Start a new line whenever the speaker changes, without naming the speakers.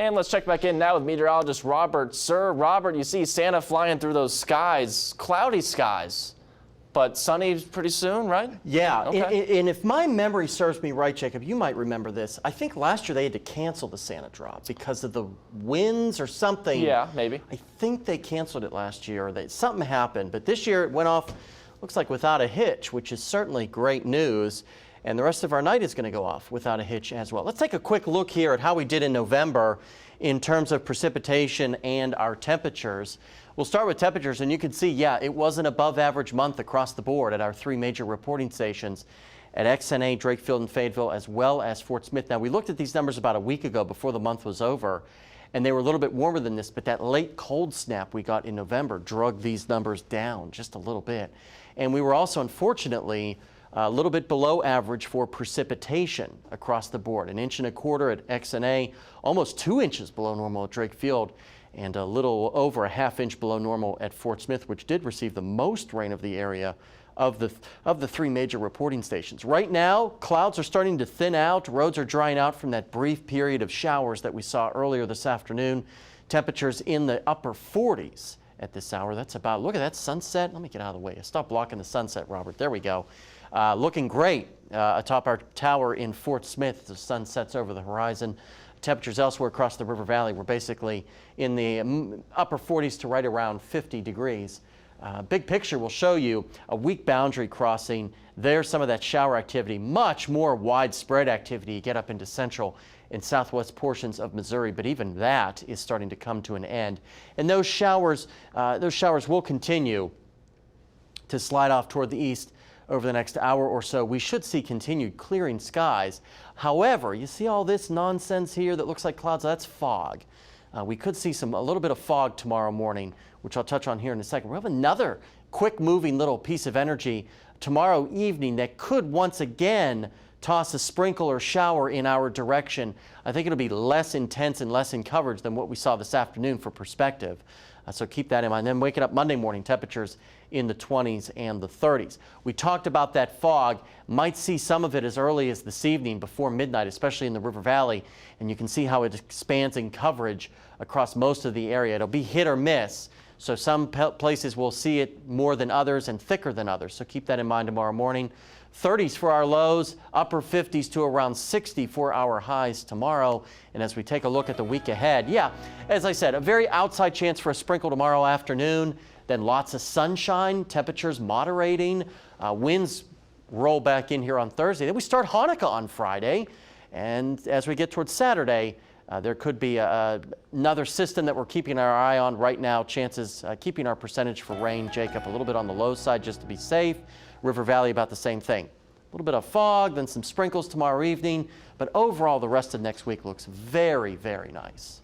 And let's check back in now with meteorologist Robert Suhr. Robert, you see Santa flying through those skies, cloudy skies, but sunny pretty soon, right?
Yeah,
okay.
and if my memory serves me right, Jacob, you might remember this. I think last year they had to cancel the Santa drop because of the winds or something.
Yeah, maybe.
I think they canceled it last year, or something happened, but this year it went off, looks like without a hitch, which is certainly great news. And the rest of our night is going to go off without a hitch as well. Let's take a quick look here at how we did in November in terms of precipitation and our temperatures. We'll start with temperatures, and you can see, yeah, it was an above average month across the board at our three major reporting stations at XNA, Drakefield, and Fayetteville, as well as Fort Smith. Now, we looked at these numbers about a week ago before the month was over, and they were a little bit warmer than this, but that late cold snap we got in November drug these numbers down just a little bit. And we were also, unfortunately, a little bit below average for precipitation across the board. 1.25 inches at XNA, almost 2 inches below normal at Drakefield, and a little over a ½ inch below normal at Fort Smith, which did receive the most rain of the area of the three major reporting stations. Right now, clouds are starting to thin out. Roads are drying out from that brief period of showers that we saw earlier this afternoon. Temperatures in the upper 40s at this hour. That's about, look at that sunset. Let me get out of the way. Stop blocking the sunset, Robert. There we go. Looking great atop our tower in Fort Smith. The sun sets over the horizon. Temperatures elsewhere across the river valley were basically in the upper 40s to right around 50 degrees. Big picture will show you a weak boundary crossing. There's some of that shower activity, much more widespread activity. You get up into central and southwest portions of Missouri, but even that is starting to come to an end. And those showers will continue to slide off toward the east over the next hour or so. We should see continued clearing skies. However, you see all this nonsense here that looks like clouds? That's fog. We could see a little bit of fog tomorrow morning, which I'll touch on here in a second. We have another quick moving little piece of energy tomorrow evening that could once again toss a sprinkle or shower in our direction. I think it'll be less intense and less in coverage than what we saw this afternoon for perspective. So keep that in mind. Then waking up Monday morning, temperatures in the 20s and the 30s. We talked about that fog. Might see some of it as early as this evening before midnight, especially in the River Valley. And you can see how it expands in coverage across most of the area. It'll be hit or miss. So some places will see it more than others and thicker than others. So keep that in mind tomorrow morning. 30s for our lows, upper 50s to around 60 for our highs tomorrow. And as we take a look at the week ahead, yeah, as I said, a very outside chance for a sprinkle tomorrow afternoon. Then lots of sunshine, temperatures moderating, winds roll back in here on Thursday. Then we start Hanukkah on Friday. And as we get towards Saturday, there could be another system that we're keeping our eye on right now. Chances keeping our percentage for rain, Jacob, a little bit on the low side just to be safe. River Valley about the same thing. A little bit of fog, then some sprinkles tomorrow evening. But overall, the rest of next week looks very, very nice.